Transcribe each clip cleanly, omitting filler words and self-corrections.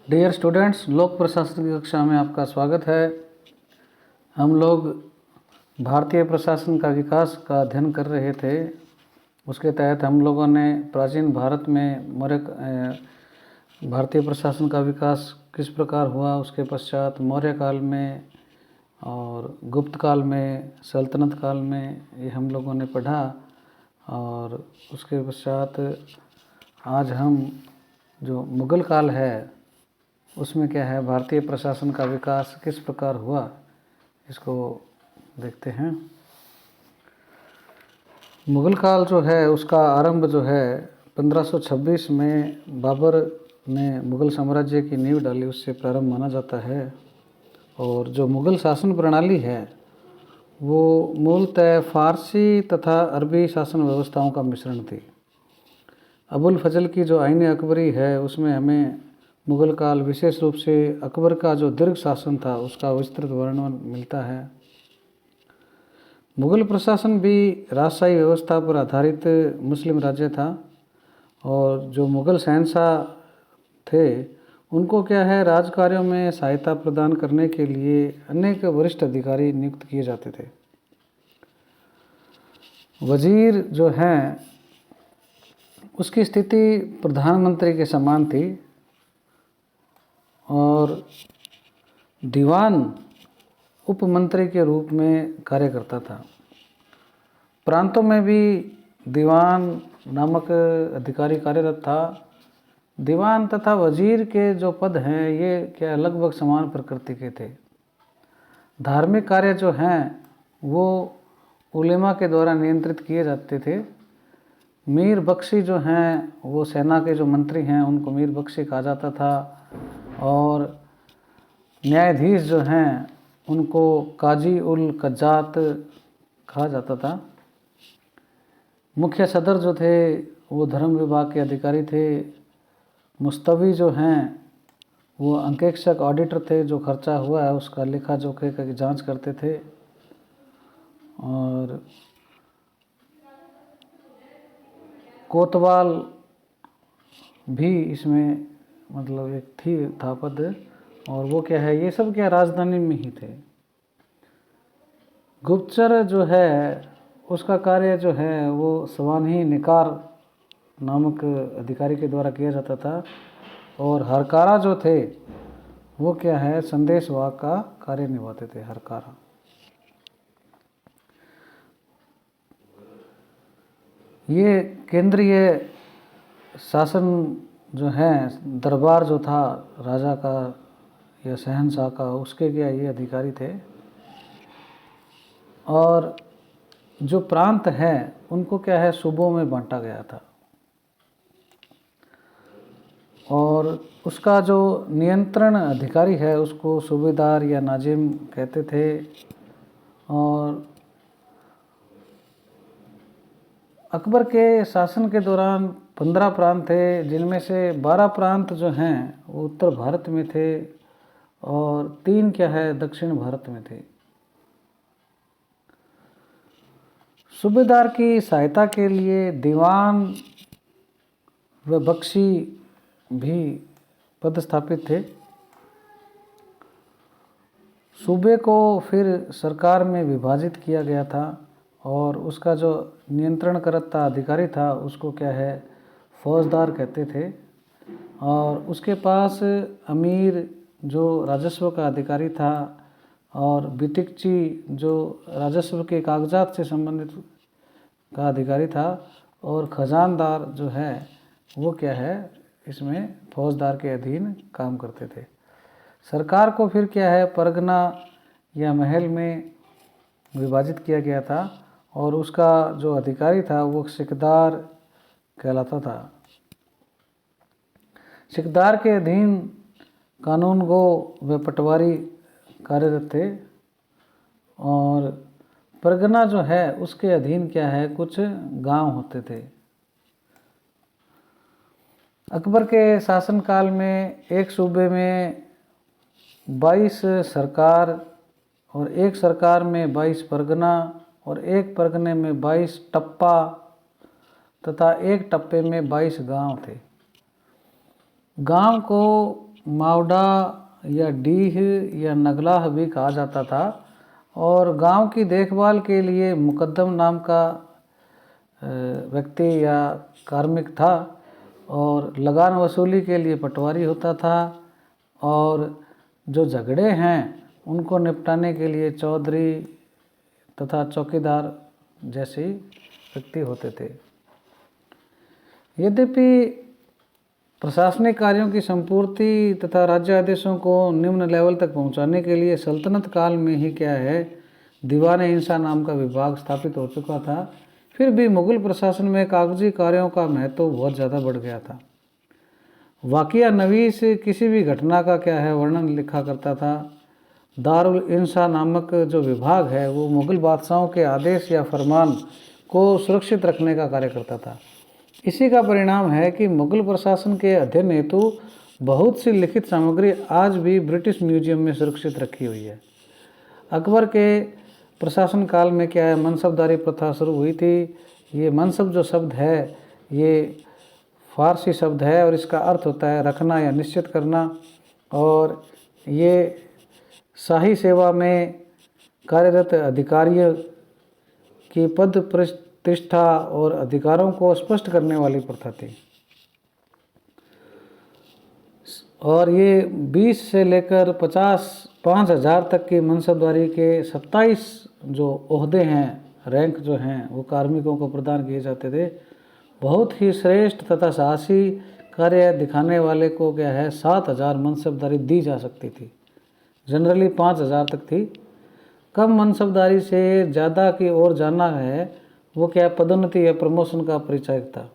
Dear students, लोक प्रशासन की कक्षा में आपका स्वागत है। हम लोग भारतीय प्रशासन का विकास का अध्ययन कर रहे थे। उसके तहत हम लोगों ने प्राचीन भारत में भारतीय प्रशासन का विकास किस प्रकार हुआ, उसके पश्चात मौर्य काल में और गुप्त काल में, सल्तनत काल में, ये हम लोगों ने पढ़ा। और उसके पश्चात आज हम जो मुग़ल काल है उसमें क्या है, भारतीय प्रशासन का विकास किस प्रकार हुआ, इसको देखते हैं। मुग़ल काल जो है उसका आरंभ जो है 1526 में बाबर ने मुग़ल साम्राज्य की नींव डाली, उससे प्रारंभ माना जाता है। और जो मुग़ल शासन प्रणाली है वो मूलतः फ़ारसी तथा अरबी शासन व्यवस्थाओं का मिश्रण थी। अबुल फजल की जो आईन अकबरी है उसमें हमें मुग़ल काल, विशेष रूप से अकबर का जो दीर्घ शासन था, उसका विस्तृत वर्णन मिलता है। मुग़ल प्रशासन भी राजशाही व्यवस्था पर आधारित मुस्लिम राज्य था। और जो मुग़ल शहंशाह थे उनको क्या है, राज कार्यों में सहायता प्रदान करने के लिए अनेक वरिष्ठ अधिकारी नियुक्त किए जाते थे। वजीर जो हैं उसकी स्थिति प्रधानमंत्री के समान थी और दीवान उपमंत्री के रूप में कार्य करता था। प्रांतों में भी दीवान नामक अधिकारी कार्यरत था। दीवान तथा वजीर के जो पद हैं ये क्या लगभग समान प्रकृति के थे। धार्मिक कार्य जो हैं वो उलेमा के द्वारा नियंत्रित किए जाते थे। मीर बख्शी जो हैं वो सेना के जो मंत्री हैं उनको मीर बख्शी कहा जाता था। और न्यायाधीश जो हैं उनको काजी उल कज्जात कहा जाता था। मुख्य सदर जो थे वो धर्म विभाग के अधिकारी थे। मुस्तवी जो हैं वो अंकेक्षक ऑडिटर थे, जो खर्चा हुआ है उसका लेखा जोखे की जांच करते थे। और कोतवाल भी इसमें मतलब एक था पद। और वो क्या है, ये सब क्या राजधानी में ही थे। गुप्तचर जो है उसका कार्य जो है वो सवानही निकार नामक अधिकारी के द्वारा किया जाता था। और हरकारा जो थे वो क्या है, संदेशवाहक का कार्य निभाते थे, हरकारा। ये केंद्रीय शासन जो है, दरबार जो था राजा का या शहंशाह का, उसके क्या ये अधिकारी थे। और जो प्रांत हैं उनको क्या है, सूबों में बांटा गया था। और उसका जो नियंत्रण अधिकारी है उसको सूबेदार या नाजिम कहते थे। और अकबर के शासन के दौरान 15 प्रांत थे, जिनमें से 12 प्रांत जो हैं वो उत्तर भारत में थे और 3 क्या है दक्षिण भारत में थे। सूबेदार की सहायता के लिए दीवान व बख्शी भी पदस्थापित थे। सूबे को फिर सरकार में विभाजित किया गया था और उसका जो नियंत्रण करता अधिकारी था उसको क्या है, फौजदार कहते थे। और उसके पास अमीर जो राजस्व का अधिकारी था और बितिकची जो राजस्व के कागजात से संबंधित का अधिकारी था। और खजानदार जो है वो क्या है, इसमें फौजदार के अधीन काम करते थे। सरकार को फिर क्या है, परगना या महल में विभाजित किया गया था और उसका जो अधिकारी था वो सिकदार कहलाता था। सिकदार के अधीन कानूनगो व पटवारी कार्यरत थे। और परगना जो है उसके अधीन क्या है, कुछ गांव होते थे। अकबर के शासनकाल में एक सूबे में 22 सरकार और एक सरकार में 22 परगना और एक परगने में 22 टप्पा तथा एक टप्पे में 22 गांव थे। गांव को मावड़ा या डीह या नगलाह भी कहा जाता था। और गांव की देखभाल के लिए मुकद्दम नाम का व्यक्ति या कार्मिक था, और लगान वसूली के लिए पटवारी होता था, और जो झगड़े हैं उनको निपटाने के लिए चौधरी तथा चौकीदार जैसे व्यक्ति होते थे। यद्यपि प्रशासनिक कार्यों की संपूर्ति तथा राज्य आदेशों को निम्न लेवल तक पहुंचाने के लिए सल्तनत काल में ही क्या है, दीवाने हिंसा नाम का विभाग स्थापित हो चुका था, फिर भी मुगल प्रशासन में कागजी कार्यों का महत्व बहुत ज़्यादा बढ़ गया था। वाक़िया नवीस किसी भी घटना का क्या है वर्णन लिखा करता था। दारुल इंसा नामक जो विभाग है वो मुगल बादशाहों के आदेश या फरमान को सुरक्षित रखने का कार्य करता था। इसी का परिणाम है कि मुगल प्रशासन के अध्ययन हेतु बहुत सी लिखित सामग्री आज भी ब्रिटिश म्यूजियम में सुरक्षित रखी हुई है। अकबर के प्रशासन काल में क्या है, मनसबदारी प्रथा शुरू हुई थी। ये मनसब जो शब्द है ये फारसी शब्द है और इसका अर्थ होता है रखना या निश्चित करना, और ये शाही सेवा में कार्यरत अधिकारियों की पद प्रतिष्ठा और अधिकारों को स्पष्ट करने वाली प्रथा थी। और ये 20 से लेकर 5,000 तक की मनसबदारी के 27 जो ओहदे हैं, रैंक जो हैं, वो कार्मिकों को प्रदान किए जाते थे। बहुत ही श्रेष्ठ तथा साहसी कार्य दिखाने वाले को क्या है 7,000 मनसबदारी दी जा सकती थी। जनरली 5,000 तक थी। कम मनसबदारी से ज़्यादा की ओर जाना है वो क्या पदोन्नति या प्रमोशन का परिचायक था।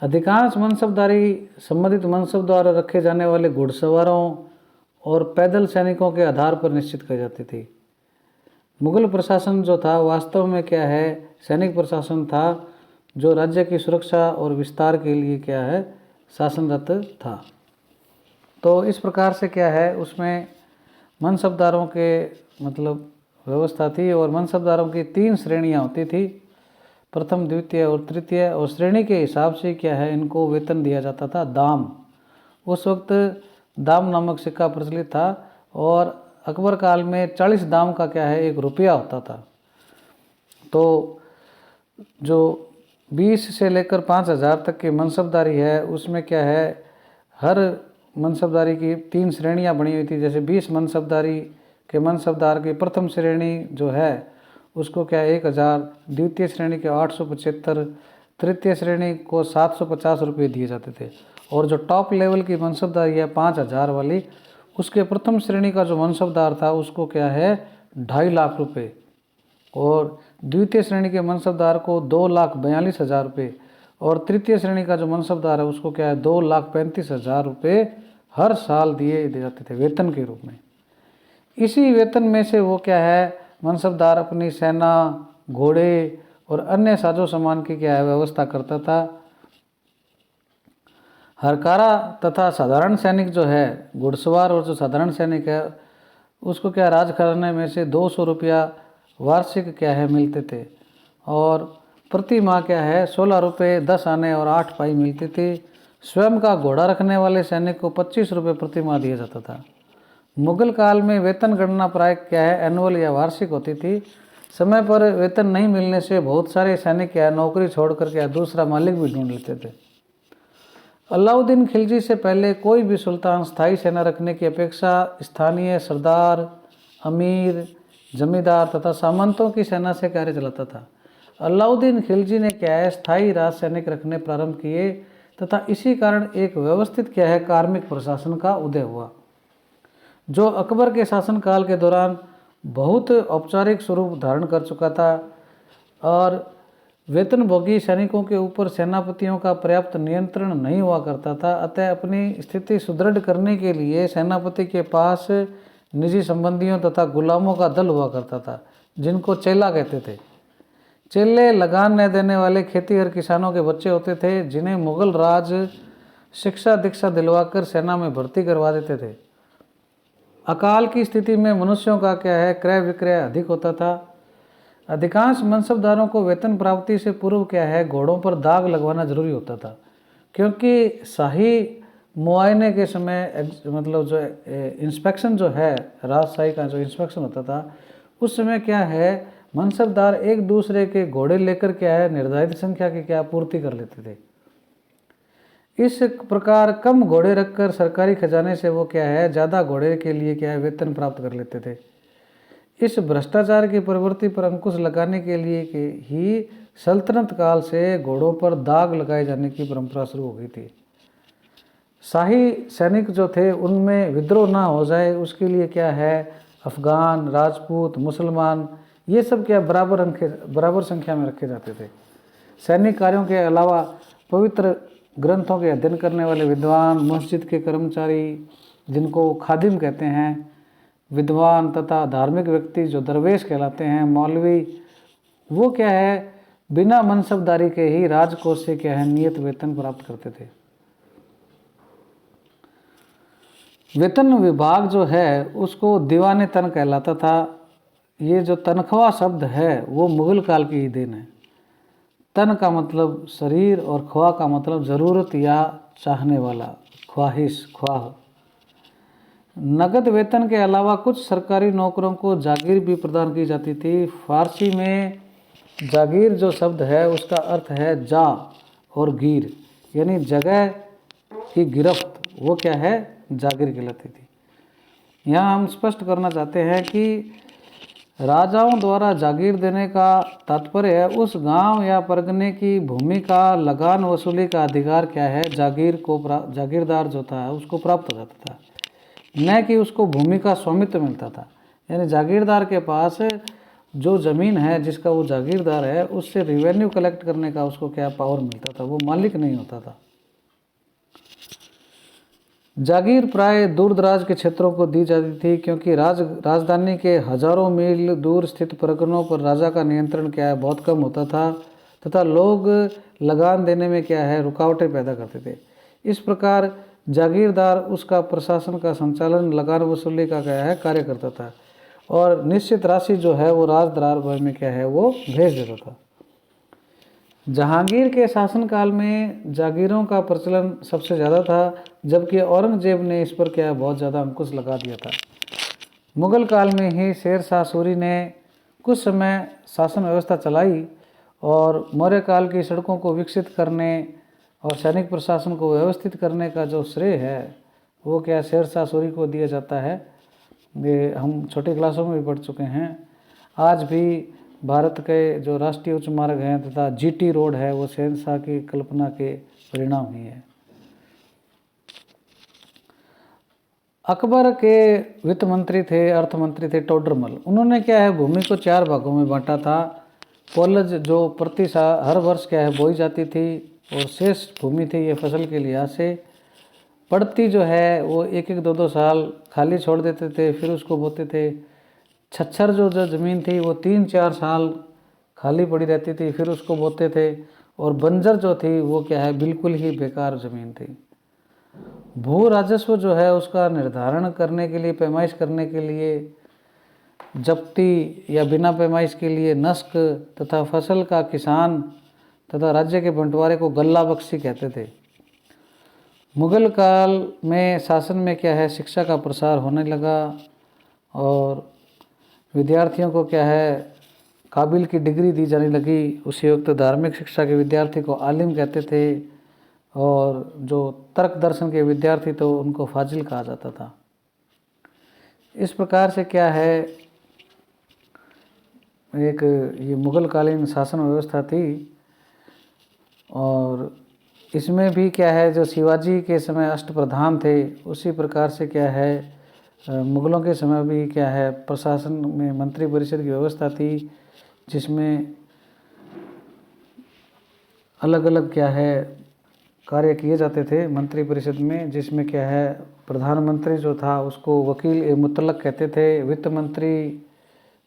अधिकांश मनसबदारी संबंधित मनसब द्वारा रखे जाने वाले घुड़सवारों और पैदल सैनिकों के आधार पर निश्चित की जाती थी। मुगल प्रशासन जो था वास्तव में क्या है सैनिक प्रशासन था, जो राज्य की सुरक्षा और विस्तार के लिए क्या है शासनरत था। तो इस प्रकार से क्या है उसमें मनसबदारों के मतलब व्यवस्था थी, और मनसबदारों की 3 श्रेणियां होती थी, प्रथम, द्वितीय और तृतीय। और श्रेणी के हिसाब से क्या है इनको वेतन दिया जाता था दाम। उस वक्त दाम नामक सिक्का प्रचलित था, और अकबर काल में 40 दाम का क्या है 1 रुपया होता था। तो जो 20 से लेकर 5,000 तक की मनसबदारी है उसमें क्या है हर मनसबदारी की 3 श्रेणियां बनी हुई थी। जैसे 20 मनसबदारी के मनसबदार की प्रथम श्रेणी जो है उसको क्या 1,000, द्वितीय श्रेणी के 875, तृतीय श्रेणी को 750 रुपये दिए जाते थे। और जो टॉप लेवल की मनसबदारी है 5,000 वाली, उसके प्रथम श्रेणी का जो मनसबदार था उसको क्या है 2.5 लाख रुपये, और द्वितीय श्रेणी के मनसबदार को 2,42,000 रुपये, और तृतीय श्रेणी का जो मनसबदार है उसको क्या है 2,35,000 रुपये हर साल दिए जाते थे वेतन के रूप में। इसी वेतन में से वो क्या है मनसबदार अपनी सेना, घोड़े और अन्य साजो सामान की क्या है व्यवस्था करता था। हरकारा तथा साधारण सैनिक जो है घुड़सवार और जो साधारण सैनिक है उसको क्या राजखजाने में से 200 रुपया वार्षिक क्या है मिलते थे, और प्रति माह क्या है 16 रुपये 10 आने और 8 पाई मिलती थी। स्वयं का घोड़ा रखने वाले सैनिक को 25 रुपये प्रति माह दिया जाता था। मुगल काल में वेतन गणना प्राय क्या है एनुअल या वार्षिक होती थी। समय पर वेतन नहीं मिलने से बहुत सारे सैनिक क्या नौकरी छोड़कर क्या दूसरा मालिक भी ढूंढ लेते थे। अलाउद्दीन खिलजी से पहले कोई भी सुल्तान स्थायी सेना रखने की अपेक्षा स्थानीय सरदार, अमीर, जमींदार तथा सामंतों की सेना से कार्य चलाता था। अलाउद्दीन खिलजी ने क्या है स्थायी राज सैनिक रखने प्रारंभ किए, तथा इसी कारण एक व्यवस्थित क्या है कार्मिक प्रशासन का उदय हुआ, जो अकबर के शासनकाल के दौरान बहुत औपचारिक स्वरूप धारण कर चुका था। और वेतनभोगी सैनिकों के ऊपर सेनापतियों का पर्याप्त नियंत्रण नहीं हुआ करता था। अतः अपनी स्थिति सुदृढ़ करने के लिए सेनापति के पास निजी संबंधियों तथा गुलामों का दल हुआ करता था, जिनको चेला कहते थे। चेले लगान न देने वाले खेतीहर किसानों के बच्चे होते थे, जिन्हें मुगल राज शिक्षा दीक्षा दिलवाकर सेना में भर्ती करवा देते थे। अकाल की स्थिति में मनुष्यों का क्या है क्रय विक्रय अधिक होता था। अधिकांश मनसबदारों को वेतन प्राप्ति से पूर्व क्या है घोड़ों पर दाग लगवाना जरूरी होता था, क्योंकि शाही मुआयने के समय मतलब जो इंस्पेक्शन जो है, राजशाही का जो इंस्पेक्शन होता था उस समय क्या है, मनसबदार एक दूसरे के घोड़े लेकर क्या है निर्धारित संख्या की क्या पूर्ति कर लेते थे। इस प्रकार कम घोड़े रखकर सरकारी खजाने से वो क्या है ज़्यादा घोड़े के लिए क्या है वेतन प्राप्त कर लेते थे। इस भ्रष्टाचार की प्रवृत्ति पर अंकुश लगाने के लिए ही सल्तनत काल से घोड़ों पर दाग लगाए जाने की परंपरा शुरू हो गई थी। शाही सैनिक जो थे उनमें विद्रोह ना हो जाए उसके लिए क्या है अफगान, राजपूत, मुसलमान ये सब क्या बराबर संख्या में रखे जाते थे। सैनिक कार्यों के अलावा पवित्र ग्रंथों के अध्ययन करने वाले विद्वान, मस्जिद के कर्मचारी जिनको खादिम कहते हैं, विद्वान तथा धार्मिक व्यक्ति जो दरवेश कहलाते हैं, मौलवी, वो क्या है बिना मनसबदारी के ही राजकोष से क्या है नियत वेतन प्राप्त करते थे। वेतन विभाग जो है उसको दीवाने तन कहलाता था। ये जो तनख्वाह शब्द है वो मुगल काल की ही देन है। तन का मतलब शरीर और ख्वाह का मतलब ज़रूरत या चाहने वाला, ख्वाहिश, ख्वाह। नगद वेतन के अलावा कुछ सरकारी नौकरों को जागीर भी प्रदान की जाती थी। फारसी में जागीर जो शब्द है उसका अर्थ है जा और गिर, यानी जगह की गिरफ्त, वो क्या है जागीर कहलाती थी। यहाँ हम स्पष्ट करना चाहते हैं कि राजाओं द्वारा जागीर देने का तात्पर्य है उस गांव या परगने की भूमि का लगान वसूली का अधिकार क्या है जागीरदार जो था उसको प्राप्त हो जाता था, न कि उसको भूमि का स्वामित्व मिलता था। यानी जागीरदार के पास जो ज़मीन है जिसका वो जागीरदार है उससे रिवेन्यू कलेक्ट करने का उसको क्या पावर मिलता था, वो मालिक नहीं होता था। जागीर प्राय दूर दराज के क्षेत्रों को दी जाती थी क्योंकि राजधानी के हजारों मील दूर स्थित परगनों पर राजा का नियंत्रण क्या है बहुत कम होता था तथा लोग लगान देने में क्या है रुकावटें पैदा करते थे। इस प्रकार जागीरदार उसका प्रशासन का संचालन, लगान वसूली का क्या है कार्य करता था और निश्चित राशि जो है वो राज दरबार में क्या है वो भेज देता था। जहांगीर के शासनकाल में जागीरों का प्रचलन सबसे ज़्यादा था, जबकि औरंगजेब ने इस पर क्या बहुत ज़्यादा अंकुश लगा दिया था। मुगल काल में ही शेर शाह सूरी ने कुछ समय शासन व्यवस्था चलाई और मौर्य काल की सड़कों को विकसित करने और सैनिक प्रशासन को व्यवस्थित करने का जो श्रेय है वो क्या शेर शाह सूरी को दिया जाता है। ये हम छोटी क्लासों में भी पढ़ चुके हैं। आज भी भारत के जो राष्ट्रीय उच्च मार्ग हैं तथा जीटी रोड है वो शहंशाह की कल्पना के परिणाम ही है। अकबर के वित्त मंत्री थे, अर्थ मंत्री थे टोडरमल। उन्होंने क्या है भूमि को 4 भागों में बांटा था। पोलज जो प्रति हर वर्ष क्या है बोई जाती थी और शेष भूमि थी ये फसल के लिहाज से। पड़ती जो है वो 1-1, 2-2 साल खाली छोड़ देते थे फिर उसको बोते थे। छच्छर जो ज़मीन थी वो 3-4 साल खाली पड़ी रहती थी फिर उसको बोते थे। और बंजर जो थी वो क्या है बिल्कुल ही बेकार ज़मीन थी। भू राजस्व जो है उसका निर्धारण करने के लिए, पैमाइश करने के लिए जब्ती या बिना पैमाइश के लिए नस्क तथा फसल का किसान तथा राज्य के बंटवारे को गल्ला बख्शी कहते थे। मुगल काल में शासन में क्या है शिक्षा का प्रसार होने लगा और विद्यार्थियों को क्या है काबिल की डिग्री दी जाने लगी। उसी वक्त धार्मिक शिक्षा के विद्यार्थी को आलिम कहते थे और जो तर्क दर्शन के विद्यार्थी तो उनको फाजिल कहा जाता था। इस प्रकार से क्या है एक ये मुगल कालीन शासन व्यवस्था थी। और इसमें भी क्या है जो शिवाजी के समय अष्टप्रधान थे उसी प्रकार से क्या है मुगलों के समय भी क्या है प्रशासन में मंत्री परिषद की व्यवस्था थी जिसमें अलग अलग क्या है कार्य किए जाते थे मंत्री परिषद में, जिसमें क्या है प्रधानमंत्री जो था उसको वकील ए मुतलक कहते थे, वित्त मंत्री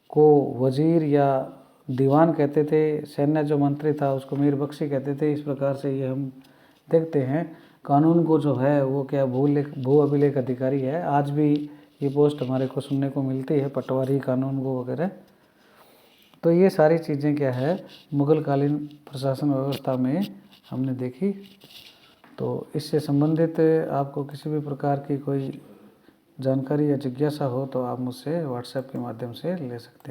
को वजीर या दीवान कहते थे, सैन्य जो मंत्री था उसको मीर बख्शी कहते थे। इस प्रकार से ये हम देखते हैं कानून को जो है वो क्या भू अभिलेख अधिकारी है। आज भी ये पोस्ट हमारे को सुनने को मिलती है, पटवारी कानून को वगैरह। तो ये सारी चीज़ें क्या है मुगल कालीन प्रशासन व्यवस्था में हमने देखी। तो इससे संबंधित आपको किसी भी प्रकार की कोई जानकारी या जिज्ञासा हो तो आप मुझसे व्हाट्सएप के माध्यम से ले सकते हैं।